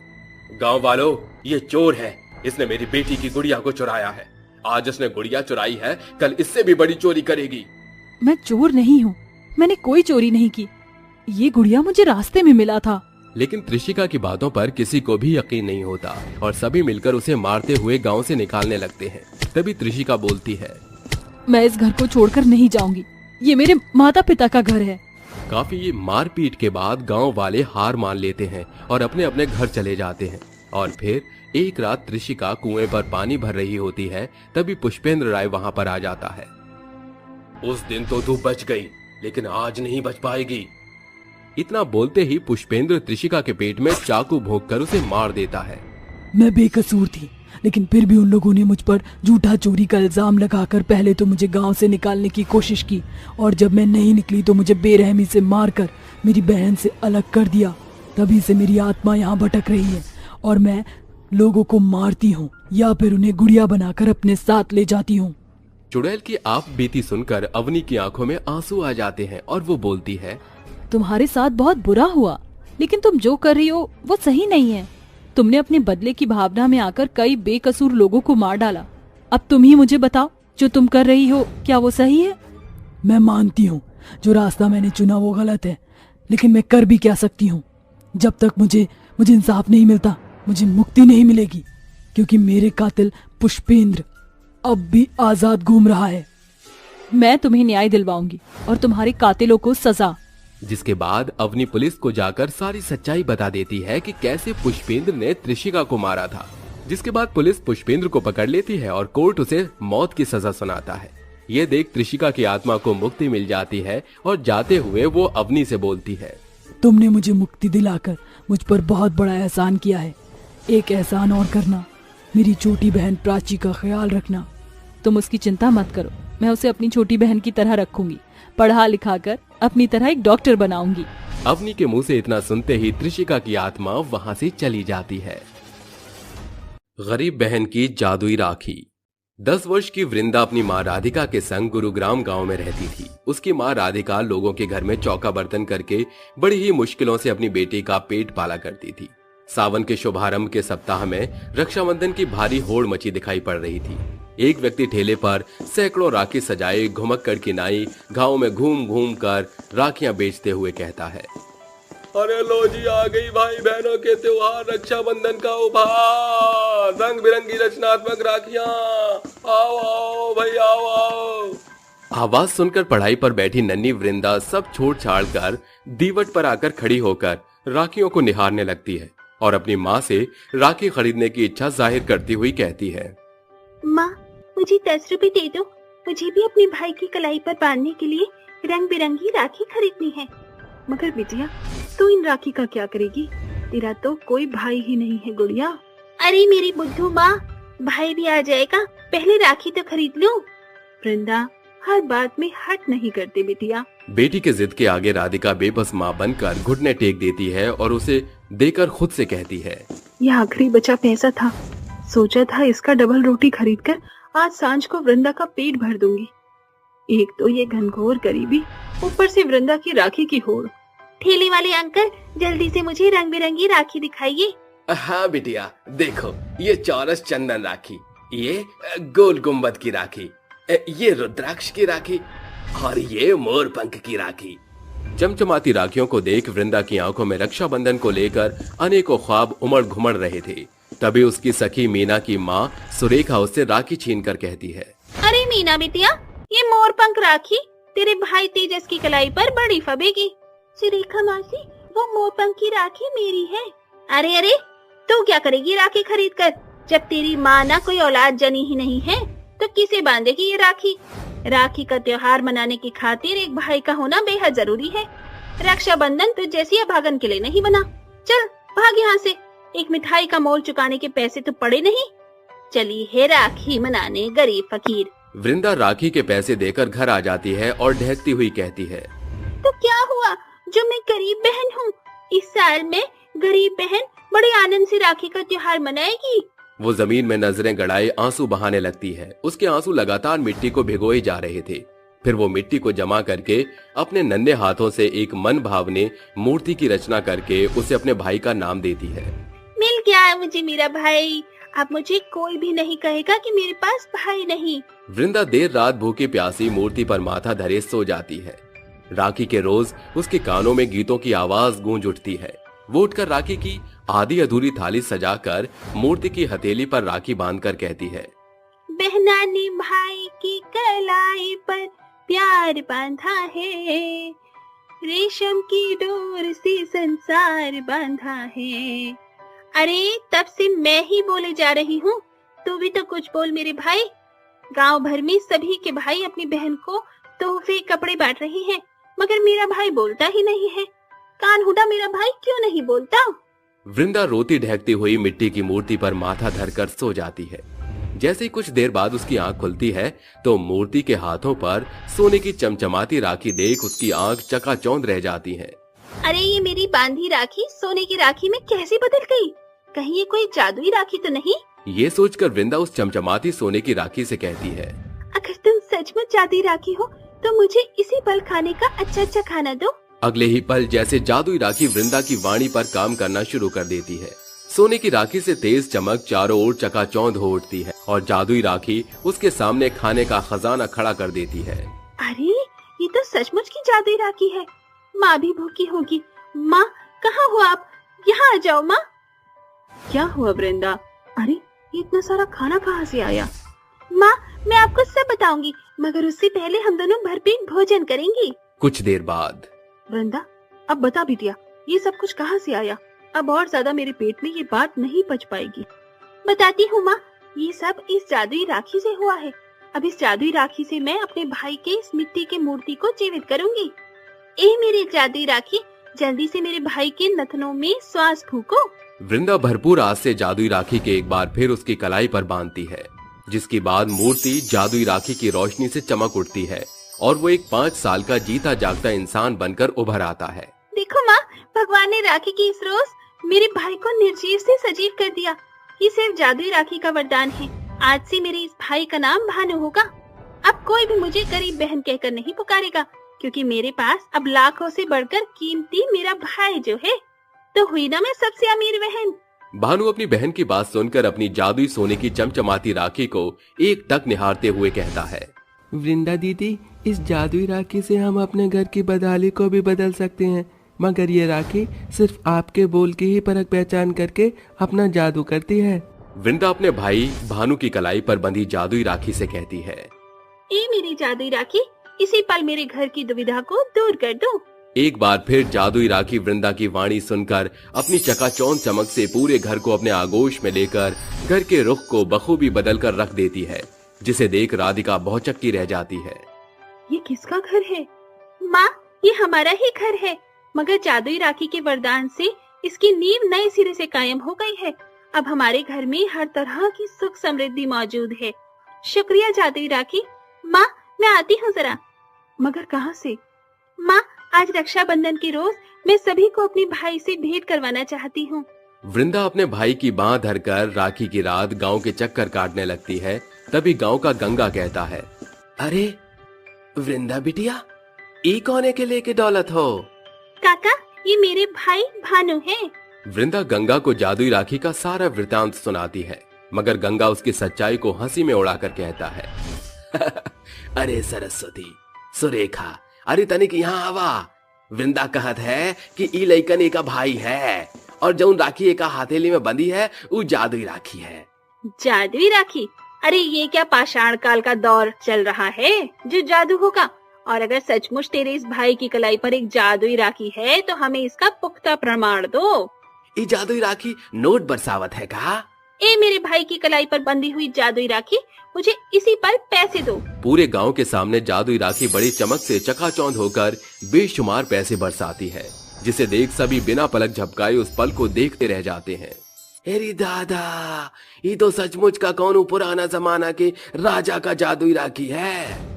Speaker 2: गांव वालों, ये चोर है, इसने मेरी बेटी की गुड़िया को चुराया है। आज उसने गुड़िया चुराई है, कल इससे भी बड़ी चोरी करेगी।
Speaker 4: मैं चोर नहीं हूँ, मैंने कोई चोरी नहीं की। ये गुड़िया मुझे रास्ते में मिला था।
Speaker 2: लेकिन त्रिशिका की बातों पर किसी को भी यकीन नहीं होता और सभी मिलकर उसे मारते हुए गांव से निकालने लगते हैं। तभी त्रिशिका बोलती है,
Speaker 4: मैं इस घर को छोड़कर नहीं जाऊंगी, ये मेरे माता पिता का घर है।
Speaker 2: काफी मारपीट के बाद गांव वाले हार मान लेते हैं और अपने अपने घर चले जाते हैं। और फिर एक रात त्रिशिका कुएं पर पानी भर रही होती है, तभी पुष्पेंद्र राय वहां पर आ जाता है। उस दिन तो तू बच गई, लेकिन आज नहीं बच पाएगी। इतना बोलते ही पुष्पेंद्र त्रिशिका के पेट में चाकू भोंककर उसे मार देता है।
Speaker 4: मैं बेकसूर थी, लेकिन फिर भी उन लोगों ने मुझ पर झूठा चोरी का इल्जाम लगाकर पहले तो मुझे गांव से निकालने की कोशिश की, और जब मैं नहीं निकली तो मुझे बेरहमी से मारकर मेरी बहन से अलग कर दिया। तभी से मेरी आत्मा यहाँ भटक रही है और मैं लोगों को मारती हूँ या फिर उन्हें गुड़िया बनाकर अपने साथ ले जाती हूँ।
Speaker 2: चुड़ैल की आप बीती सुनकर अवनी की आंखों में आंसू आ जाते हैं और वो बोलती है,
Speaker 4: तुम्हारे साथ बहुत बुरा हुआ, लेकिन तुम जो कर रही हो वो सही नहीं है। तुमने अपने बदले की भावना में आकर कई बेकसूर लोगों को मार डाला। अब तुम ही मुझे बताओ, जो तुम कर रही हो क्या वो सही है? मैं मानती हूँ जो रास्ता मैंने चुना वो गलत है, लेकिन मैं कर भी क्या सकती हूँ। जब तक मुझे इंसाफ नहीं मिलता मुझे मुक्ति नहीं मिलेगी, क्योंकि मेरे कातिल पुष्पेंद्र अब भी आजाद घूम रहा है। मैं तुम्हें न्याय दिलवाऊंगी और तुम्हारे कातिलों को सजा।
Speaker 2: जिसके बाद अवनी पुलिस को जाकर सारी सच्चाई बता देती है कि कैसे पुष्पेंद्र ने त्रिशिका को मारा था। जिसके बाद पुलिस पुष्पेंद्र को पकड़ लेती है और कोर्ट उसे मौत की सजा सुनाता है। ये देख त्रिशिका की आत्मा को मुक्ति मिल जाती है और जाते हुए वो अवनी से बोलती है,
Speaker 4: तुमने मुझे मुक्ति दिलाकर मुझ पर बहुत बड़ा एहसान किया है। एक एहसान और करना, मेरी छोटी बहन प्राची का ख्याल रखना। तुम उसकी चिंता मत करो, मैं उसे अपनी छोटी बहन की तरह रखूंगी, पढ़ा लिखा कर अपनी तरह एक डॉक्टर बनाऊंगी।
Speaker 2: अवनी के मुंह से इतना सुनते ही त्रिशिका की आत्मा वहां से चली जाती है। गरीब बहन की जादुई राखी। 10 वर्ष की वृंदा अपनी माँ राधिका के संग गुरुग्राम गांव में रहती थी। उसकी माँ राधिका लोगों के घर में चौका बर्तन करके बड़ी ही मुश्किलों से अपनी बेटी का पेट पाला करती थी। सावन के शुभारंभ के सप्ताह में रक्षाबंधन की भारी होड़ मची दिखाई पड़ रही थी। एक व्यक्ति ठेले पर सैकड़ों राखी सजाए घुमक्कड़ की नाई गांव में घूम घूम कर राखियां बेचते हुए कहता है, अरे लो जी, आ गई भाई बहनों के त्योहार रक्षाबंधन का उपहार, रंग बिरंगी रचनात्मक राखियां, आओ आओ भाई आओ आओ। आवाज सुनकर पढ़ाई पर बैठी नन्ही वृंदा सब छोड़ छाड़ कर दीवट पर आकर खड़ी होकर राखियों को निहारने लगती है और अपनी माँ से राखी खरीदने की इच्छा जाहिर करती हुई कहती है,
Speaker 5: माँ मुझे 10 रुपए दे दो, मुझे भी अपने भाई की कलाई पर बांधने के लिए रंग बिरंगी राखी खरीदनी है।
Speaker 7: मगर बिटिया तू इन राखी का क्या करेगी? तेरा तो कोई भाई ही नहीं है गुड़िया।
Speaker 5: अरे मेरी बुद्धू माँ, भाई भी आ जाएगा, पहले राखी तो खरीद लो।
Speaker 7: वृंदा हर बात में हट नहीं करते बिटिया।
Speaker 2: बेटी के जिद के आगे राधिका बेबस माँ बनकर घुटने टेक देती है और उसे देकर खुद से कहती है,
Speaker 7: यह आखिरी बचा पैसा था, सोचा था इसका डबल रोटी खरीदकर आज सांझ को वृंदा का पेट भर दूंगी। एक तो ये घनघोर गरीबी, ऊपर से वृंदा की राखी की होड़।
Speaker 5: ठेले वाले अंकल जल्दी से मुझे रंग बिरंगी राखी दिखाइए।
Speaker 3: हाँ बिटिया, देखो ये चौरस चंदन राखी, ये गोल गुम्बद की राखी, ये रुद्राक्ष की राखी और ये मोर पंख की राखी।
Speaker 2: चमचमाती राखियों को देख वृंदा की आंखों में रक्षाबंधन को लेकर अनेकों ख्वाब उमड़ घुमड़ रहे थे। तभी उसकी सखी मीना की माँ सुरेखा उससे राखी छीनकर कहती है,
Speaker 5: अरे मीना बिटिया, ये मोर पंख राखी तेरे भाई तेजस की कलाई पर बड़ी फबेगी। सुरेखा मासी, वो मोर पंख की राखी मेरी है। अरे अरे, तू क्या करेगी राखी खरीद कर? जब तेरी माँ ना कोई औलाद जनी ही नहीं है तो किसे बांधेगी ये राखी? राखी का त्योहार मनाने की खातिर एक भाई का होना बेहद जरूरी है। रक्षाबंधन तो जैसी अभागन के लिए नहीं बना। चल भाग यहाँ से, एक मिठाई का मोल चुकाने के पैसे तो पड़े नहीं। चली है राखी मनाने गरीब फकीर।
Speaker 2: वृंदा राखी के पैसे देकर घर आ जाती है और ढहकती हुई कहती है,
Speaker 5: तो क्या हुआ जो मैं गरीब बहन हूँ, इस साल में गरीब बहन बड़े आनंद से राखी का त्योहार मनाएगी।
Speaker 2: वो जमीन में नजरें गड़ाए आंसू बहाने लगती है। उसके आंसू लगातार मिट्टी को भिगोए जा रहे थे। फिर वो मिट्टी को जमा करके अपने नन्हे हाथों से एक मन भावने मूर्ति की रचना करके उसे अपने भाई का नाम देती है।
Speaker 5: मिल गया मुझे मेरा भाई, अब मुझे कोई भी नहीं कहेगा कि मेरे पास भाई नहीं।
Speaker 2: वृंदा देर रात भूखी प्यासी मूर्ति पर माथा धरे सो जाती है। राखी के रोज उसके कानों में गीतों की आवाज गूंज उठती है। वो उठकर राखी की आधी अधूरी थाली सजाकर मूर्ति की हथेली पर राखी बांधकर कहती है,
Speaker 5: बहना ने भाई की कलाई पर प्यार बांधा है, रेशम की डोर से संसार बांधा है। अरे तब से मैं ही बोले जा रही हूँ, तू भी तो कुछ बोल मेरे भाई। गांव भर में सभी के भाई अपनी बहन को तोहफे कपड़े बांट रहे हैं, मगर मेरा भाई बोलता ही नहीं है। कानहुडा मेरा भाई क्यों नहीं बोलता?
Speaker 2: वृंदा रोती ढहकती हुई मिट्टी की मूर्ति पर माथा धरकर सो जाती है। जैसे ही कुछ देर बाद उसकी आंख खुलती है तो मूर्ति के हाथों पर सोने की चमचमाती राखी देख उसकी आंख चकाचौंध रह जाती है।
Speaker 5: अरे ये मेरी बांधी राखी सोने की राखी में कैसे बदल गई? कहीं ये कोई जादुई राखी तो नहीं?
Speaker 2: ये सोचकर वृंदा उस चमचमाती सोने की राखी से कहती है,
Speaker 5: अगर तुम सचमुच जादुई राखी हो तो मुझे इसी पल खाने का अच्छा खाना दो।
Speaker 2: अगले ही पल जैसे जादुई राखी वृंदा की वाणी पर काम करना शुरू कर देती है। सोने की राखी से तेज चमक चारों ओर चकाचौंध हो उठती है और जादुई राखी उसके सामने खाने का खजाना खड़ा कर देती है।
Speaker 5: अरे ये तो सचमुच की जादुई राखी है। माँ भी भूखी होगी। माँ कहाँ हो आप? यहाँ आ जाओ माँ।
Speaker 7: क्या हुआ वृंदा? अरे ये इतना सारा खाना कहाँ से आया?
Speaker 5: माँ मैं आपको सब बताऊंगी, मगर उससे पहले हम दोनों भरपेट भोजन करेंगे।
Speaker 2: कुछ देर बाद
Speaker 7: वृंदा अब बता बिटिया, ये सब कुछ कहाँ से आया? अब और ज्यादा मेरे पेट में ये बात नहीं पच पाएगी।
Speaker 5: बताती हूँ माँ, ये सब इस जादुई राखी से हुआ है। अब इस जादुई राखी से मैं अपने भाई के इस मिट्टी की मूर्ति को जीवित करूंगी। ए मेरी जादुई राखी, जल्दी से मेरे भाई के नथनों में श्वास फूको।
Speaker 2: वृंदा भरपूर आस से जादुई राखी के एक बार फिर उसकी कलाई पर बांधती है, जिसके बाद मूर्ति जादुई राखी की रोशनी से चमक उठती है और वो एक 5 साल का जीता जागता इंसान बनकर उभर आता है।
Speaker 5: देखो माँ, भगवान ने राखी की इस रोज मेरे भाई को निर्जीव से सजीव कर दिया। ये सिर्फ जादुई राखी का वरदान है। आज से मेरे इस भाई का नाम भानु होगा। अब कोई भी मुझे गरीब बहन कहकर नहीं पुकारेगा, क्योंकि मेरे पास अब लाखों से बढ़कर कीमती मेरा भाई जो है। तो हुई ना मैं सबसे अमीर बहन।
Speaker 2: भानु अपनी बहन की बात सुनकर अपनी जादुई सोने की चमचमाती राखी को एक टक निहारते हुए कहता है,
Speaker 9: वृंदा दीदी, इस जादुई राखी से हम अपने घर की बदहाली को भी बदल सकते हैं, मगर ये राखी सिर्फ आपके बोल की ही परख पहचान करके अपना जादू करती है।
Speaker 2: वृंदा अपने भाई भानु की कलाई पर बंधी जादुई राखी से कहती है,
Speaker 5: ए मेरी जादुई राखी, इसी पल मेरे घर की दुविधा को दूर कर दो।
Speaker 2: एक बार फिर जादुई राखी वृंदा की वाणी सुनकर अपनी चकाचौंध चमक से पूरे घर को अपने आगोश में लेकर घर के रुख को बखूबी बदल कर रख देती है, जिसे देख राधिका भौचक्की रह जाती है।
Speaker 7: ये किसका घर है?
Speaker 5: माँ ये हमारा ही घर है, मगर जादुई राखी के वरदान से इसकी नींव नए सिरे से कायम हो गई है। अब हमारे घर में हर तरह की सुख समृद्धि मौजूद है। शुक्रिया जादुई राखी। माँ मैं आती हूँ जरा।
Speaker 7: मगर कहाँ से?
Speaker 5: माँ आज रक्षाबंधन के रोज मैं सभी को अपने भाई से भेंट करवाना चाहती हूँ।
Speaker 2: वृंदा अपने भाई की बांह धरकर राखी की रात गांव के चक्कर काटने लगती है। तभी गांव का गंगा कहता है,
Speaker 9: अरे वृंदा बिटिया, ई कोने के लेके दौलत हो?
Speaker 5: काका ये मेरे भाई भानु हैं।
Speaker 2: वृंदा गंगा को जादुई राखी का सारा वृतांत सुनाती है, मगर गंगा उसकी सच्चाई को हंसी में उड़ाकर कहता है,
Speaker 9: अरे सरस्वती, सुरेखा, अरे तनिक यहाँ आवा। वृंदा कहत है कि ई लइकन एका भाई है और जौन राखी एका हथेली में बंधी है वो जादुई राखी है।
Speaker 5: जादुई राखी? अरे ये क्या पाषाण काल का दौर चल रहा है जो जादू होगा? और अगर सचमुच तेरे इस भाई की कलाई पर एक जादुई राखी है तो हमें इसका पुख्ता प्रमाण दो।
Speaker 9: ये जादुई राखी नोट बरसावत है का?
Speaker 5: ए मेरे भाई की कलाई पर बंधी हुई जादुई राखी, मुझे इसी पल पैसे दो।
Speaker 2: पूरे गांव के सामने जादुई राखी बड़ी चमक से चकाचौंध होकर बेशुमार पैसे बरसाती है, जिसे देख सभी बिना पलक झपकाए उस पल को देखते रह जाते हैं।
Speaker 9: अरे दादा, ये तो सचमुच का कौन पुराना जमाना के राजा का जादुई राखी है।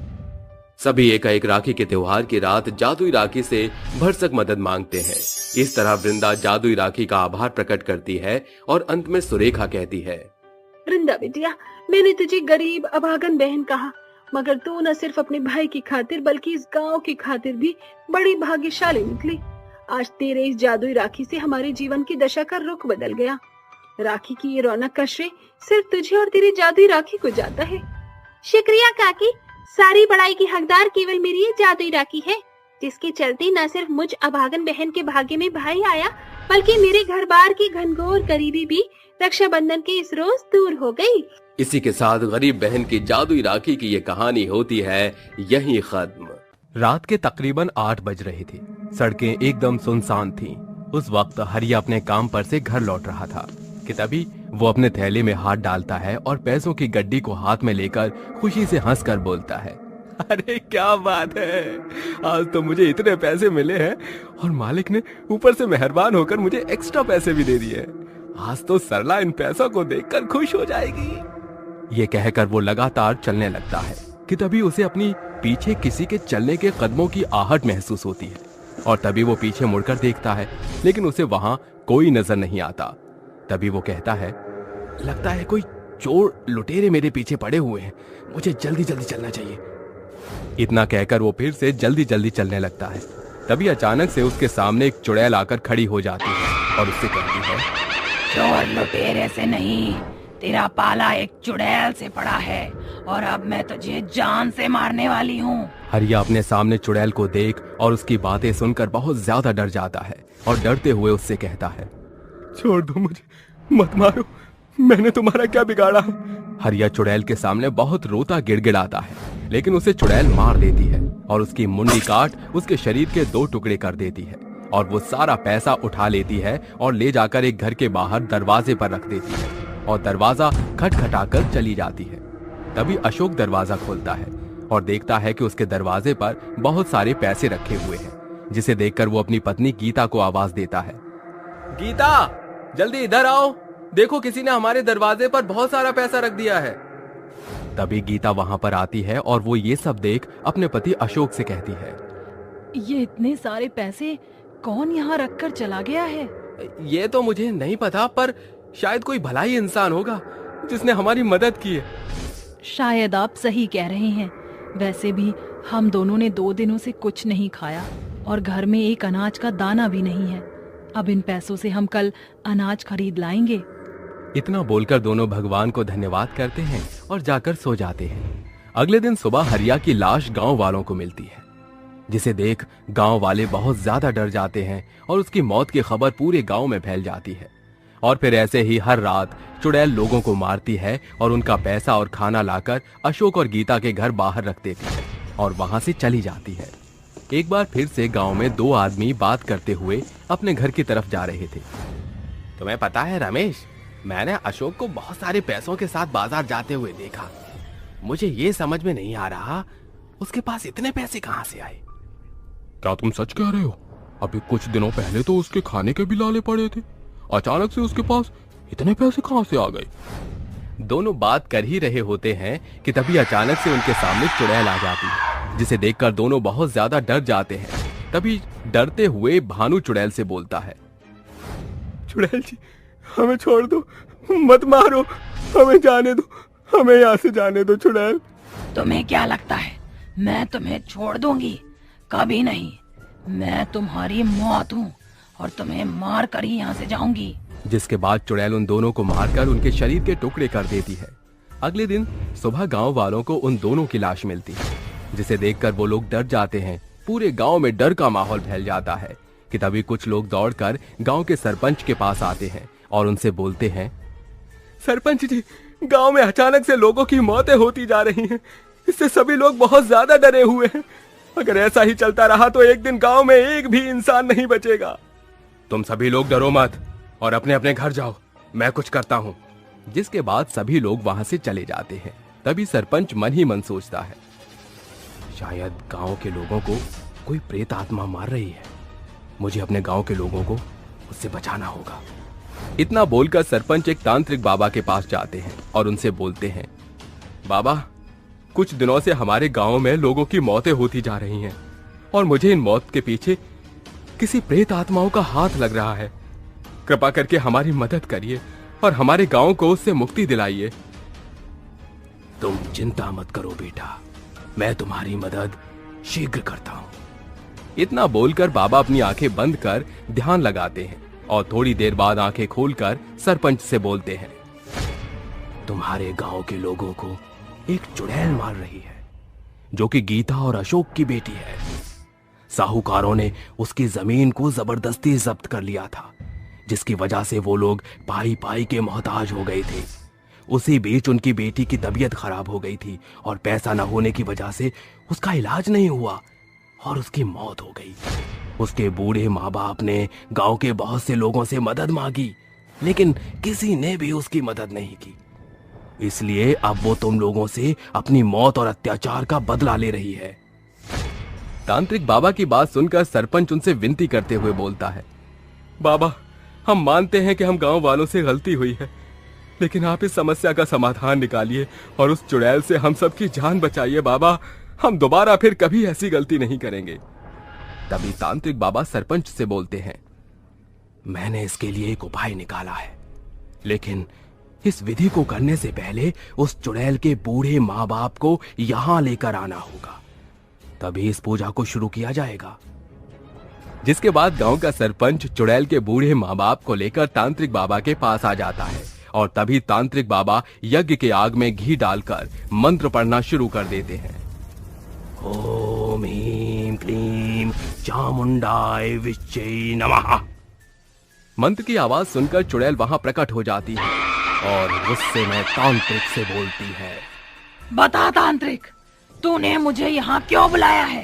Speaker 2: सभी एकाएक राखी के त्योहार की रात जादुई राखी से भरसक मदद मांगते हैं। इस तरह वृंदा जादुई राखी का आभार प्रकट करती है और अंत में सुरेखा कहती है,
Speaker 7: वृंदा बिटिया, मैंने तुझे गरीब अभागन बहन कहा, मगर तू न सिर्फ अपने भाई की खातिर बल्कि इस गांव की खातिर भी बड़ी भाग्यशाली निकली। आज तेरे इस जादुई राखी से हमारे जीवन की दशा का रुख बदल गया।
Speaker 5: राखी की ये रौनक का श्रेय सिर्फ तुझे और तेरी जादुई राखी को जाता है। शुक्रिया काकी, सारी बड़ाई की हकदार केवल मेरी ये जादुई राखी है, जिसके चलते न सिर्फ मुझ अभागन बहन के भाग्य में भाई आया, बल्कि मेरे घर बार की घनघोर गरीबी भी रक्षाबंधन के इस रोज दूर हो गई।
Speaker 9: इसी के साथ गरीब बहन की जादुई राखी की ये कहानी होती है यहीं खत्म।
Speaker 2: रात के तकरीबन 8 बज रहे थे। सड़कें एकदम सुनसान थीं। उस वक्त हरिया अपने काम पर से घर लौट रहा था कि तभी वो अपने थैले में हाथ डालता है और पैसों की गड्डी को हाथ में लेकर खुशी से हंसकर बोलता है, अरे क्या बात है, आज तो मुझे इतने पैसे मिले हैं और मालिक ने ऊपर से मेहरबान होकर मुझे एक्स्ट्रा पैसे भी दे दिए। आज तो सरला इन पैसों को देखकर खुश हो जाएगी। ये कहकर वो लगातार चलने लगता है कि तभी उसे अपनी पीछे किसी के चलने के कदमों की आहट महसूस होती है और तभी वो पीछे मुड़कर देखता है, लेकिन उसे वहां कोई नजर नहीं आता। तभी वो कहता है, लगता है कोई चोर लुटेरे मेरे पीछे पड़े हुए हैं, मुझे जल्दी जल्दी चलना चाहिए। इतना कहकर वो फिर से जल्दी जल्दी चलने लगता है। तभी अचानक से उसके सामने एक चुड़ैल आकर खड़ी हो जाती है और उससे कहती है,
Speaker 4: चोर लुटेरे से नहीं, तेरा पाला एक चुड़ैल से पड़ा है और अब मैं तुझे जान से मारने वाली हूँ।
Speaker 2: हरिया अपने सामने चुड़ैल को देख और उसकी बातें सुनकर बहुत ज्यादा डर जाता है और डरते हुए उससे कहता है, छोड़ दो मुझे, मत मारो, मैंने तुम्हारा क्या बिगाड़ा है। हरिया चुड़ैल के सामने बहुत रोता गिड़गिड़ाता है, लेकिन उसे चुड़ैल मार देती है और उसकी मुंडी काट उसके शरीर के 2 टुकड़े कर देती है और वो सारा पैसा उठा लेती है और ले जाकर एक घर के बाहर दरवाजे पर रख देती है और दरवाजा खटखटाकर चली जाती है। तभी अशोक दरवाजा खोलता है और देखता है कि उसके दरवाजे पर बहुत सारे पैसे रखे हुए हैं, जिसे देखकर वो अपनी पत्नी गीता को आवाज देता है, गीता जल्दी इधर आओ, देखो किसी ने हमारे दरवाजे पर बहुत सारा पैसा रख दिया है। तभी गीता वहां पर आती है और वो ये सब देख अपने पति अशोक से कहती है,
Speaker 4: ये इतने सारे पैसे कौन यहाँ रखकर चला गया है?
Speaker 2: ये तो मुझे नहीं पता, पर शायद कोई भलाई इंसान होगा जिसने हमारी मदद की है।
Speaker 4: शायद आप सही कह रहे हैं। वैसे भी हम दोनों ने 2 दिनों से कुछ नहीं खाया और घर में एक अनाज का दाना भी नहीं है। अब इन पैसों से हम कल अनाज खरीद लाएंगे।
Speaker 2: इतना बोलकर दोनों भगवान को धन्यवाद करते हैं और जाकर सो जाते हैं। अगले दिन सुबह हरिया की लाश गांव वालों को मिलती है, जिसे देख गांव वाले बहुत ज्यादा डर जाते हैं और उसकी मौत की खबर पूरे गांव में फैल जाती है। और फिर ऐसे ही हर रात चुड़ैल लोगों को मारती है और उनका पैसा और खाना लाकर अशोक और गीता के घर बाहर रख देती है और वहां से चली जाती है। एक बार फिर से गांव में 2 आदमी बात करते हुए अपने घर की तरफ जा रहे थे। तुम्हें पता है रमेश, मैंने अशोक को बहुत सारे पैसों के साथ बाजार जाते हुए देखा। मुझे ये समझ में नहीं आ रहा उसके पास इतने पैसे कहां से आए।
Speaker 6: क्या तुम सच कह रहे हो? अभी कुछ दिनों पहले तो उसके खाने के भी लाले पड़े थे, अचानक से उसके पास इतने पैसे कहां से आ गए?
Speaker 2: दोनों बात कर ही रहे होते हैं कि तभी अचानक से उनके सामने चुड़ैल आ जाती है, जिसे देखकर दोनों बहुत ज्यादा डर जाते हैं। तभी डरते हुए भानु चुड़ैल से बोलता है,
Speaker 6: चुड़ैल जी, हमें छोड़ दो, मत मारो, हमें जाने दो, हमें यहाँ से जाने दो चुड़ैल।
Speaker 4: तुम्हें क्या लगता है मैं तुम्हें छोड़ दूंगी? कभी नहीं। मैं तुम्हारी मौत हूँ और तुम्हें मार कर ही यहाँ से जाऊंगी।
Speaker 2: जिसके बाद चुड़ैल उन दोनों को मारकर उनके शरीर के टुकड़े कर देती है। अगले दिन सुबह गांव वालों को उन दोनों की लाश मिलती है, जिसे देखकर वो लोग डर जाते हैं। पूरे गांव में डर का माहौल फैल जाता है कि तभी कुछ लोग दौड़कर गांव के सरपंच के पास आते हैं और उनसे बोलते हैं,
Speaker 6: सरपंच जी, गांव में अचानक से लोगों की मौतें होती जा रही हैं। इससे सभी लोग बहुत ज्यादा डरे हुए हैं। अगर ऐसा ही चलता रहा तो एक दिन गांव में एक भी इंसान नहीं बचेगा।
Speaker 2: तुम सभी लोग डरो मत और अपने अपने घर जाओ, मैं कुछ करता हूँ। जिसके बाद सभी लोग वहां से चले जाते हैं। तभी सरपंच मन ही मन सोचता है, शायद गांव के लोगों को कोई प्रेत आत्मा मार रही है। मुझे अपने गांव के लोगों को उससे बचाना होगा। इतना बोलकर सरपंच एक तांत्रिक बाबा के पास जाते हैं और उनसे बोलते हैं, बाबा, कुछ दिनों से हमारे गांव में लोगों की मौतें होती जा रही हैं और मुझे इन मौत के पीछे किसी प्रेत आत्माओं का हाथ लग रहा है। कृपा करके हमारी मदद करिए और हमारे गांव को उससे मुक्ति दिलाइए।
Speaker 9: तुम चिंता मत करो बेटा, मैं तुम्हारी मदद शीघ्र करता हूँ।
Speaker 2: इतना बोलकर बाबा अपनी आंखें बंद कर ध्यान लगाते हैं और थोड़ी देर बाद आंखें खोलकर सरपंच से बोलते हैं, तुम्हारे गांव के लोगों को एक चुड़ैल मार रही है जो कि गीता और अशोक की बेटी है। साहूकारों ने उसकी जमीन को जबरदस्ती जब्त कर लिया था, जिसकी वजह से वो लोग पाई पाई के मोहताज हो गए थे। उसी बीच उनकी बेटी की तबीयत खराब हो गई थी और पैसा न होने की वजह से उसका इलाज नहीं हुआ और उसकी मौत हो गई। उसके बूढ़े माँ बाप ने गांव के बहुत से लोगों से मदद मांगी, लेकिन किसी ने भी उसकी मदद नहीं की। इसलिए अब वो तुम लोगों से अपनी मौत और अत्याचार का बदला ले रही है। तांत्रिक बाबा की बात सुनकर सरपंच उनसे विनती करते हुए बोलता है, बाबा, हम मानते हैं कि हम गांव वालों से गलती हुई है, लेकिन आप इस समस्या का समाधान निकालिए और उस चुड़ैल से हम सबकी जान बचाइए। बाबा, हम दोबारा फिर कभी ऐसी गलती नहीं करेंगे। तभी तांत्रिक बाबा सरपंच से बोलते हैं, मैंने इसके लिए एक उपाय निकाला है, लेकिन इस विधि को करने से पहले उस चुड़ैल के बूढ़े माँ बाप को यहां लेकर आना होगा, तभी इस पूजा को शुरू किया जाएगा। जिसके बाद गांव का सरपंच चुड़ैल के बूढ़े माँ बाप को लेकर तांत्रिक बाबा के पास आ जाता है और तभी तांत्रिक बाबा यज्ञ के आग में घी डालकर मंत्र पढ़ना शुरू कर देते हैं। ओम ह्रीं क्लीं चामुंडाय विच्चे नमः। मंत्र की आवाज सुनकर चुड़ैल वहां प्रकट हो जाती है और गुस्से में तांत्रिक से बोलती है,
Speaker 4: बता तांत्रिक, तूने मुझे यहाँ क्यों बुलाया है?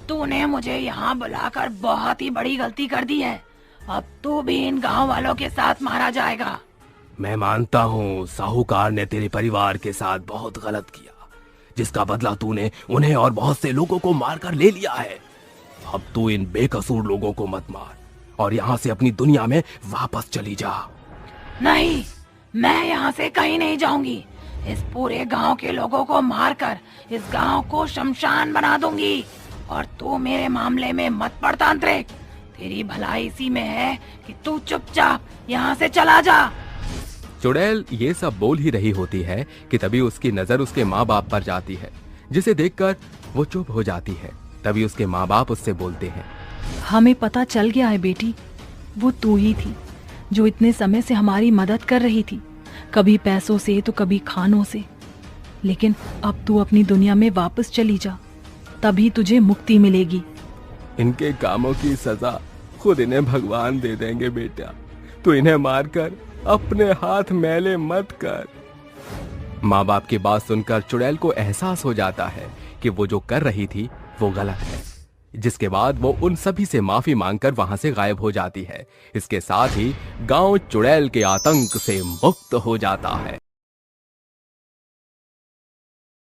Speaker 4: तूने मुझे यहाँ बुलाकर बहुत ही बड़ी गलती कर दी है। अब तू भी इन गांव वालों के साथ मारा जाएगा।
Speaker 2: मैं मानता हूँ साहूकार ने तेरे परिवार के साथ बहुत गलत किया, जिसका बदला तूने उन्हें और बहुत से लोगों को मारकर ले लिया है। अब तू इन बेकसूर लोगों को मत मार और यहाँ से अपनी दुनिया में वापस चली जा।
Speaker 4: नहीं, मैं यहाँ से कहीं नहीं जाऊंगी। इस पूरे गांव के लोगों को मारकर इस गांव को शमशान बना दूंगी और तू मेरे मामले में मत पड़ तांत्रिक। तेरी भलाई इसी में है कि तू चुपचाप यहाँ से चला जा।
Speaker 2: चुड़ैल ये सब बोल ही रही होती है कि तभी उसकी नजर उसके माँ बाप पर जाती है, जिसे देखकर वो चुप हो जाती है। तभी उसके माँ बाप उससे बोलते हैं,
Speaker 4: हमें पता चल गया है बेटी, वो तू ही थी जो इतने समय से हमारी मदद कर रही थी, कभी पैसों से तो कभी खानों से। लेकिन अब तू अपनी दुनिया में वापस चली जा, तभी तुझे मुक्ति मिलेगी।
Speaker 2: इनके कामों की सजा खुद इन्हें भगवान दे देंगे बेटा, तू इन्हें मारकर अपने हाथ मैले मत कर। माँ बाप की बात सुनकर चुड़ैल को एहसास हो जाता है कि वो जो कर रही थी वो गलत है, जिसके बाद वो उन सभी से माफी मांगकर वहां से गायब हो जाती है। इसके साथ ही गांव चुड़ैल के आतंक से मुक्त हो जाता है।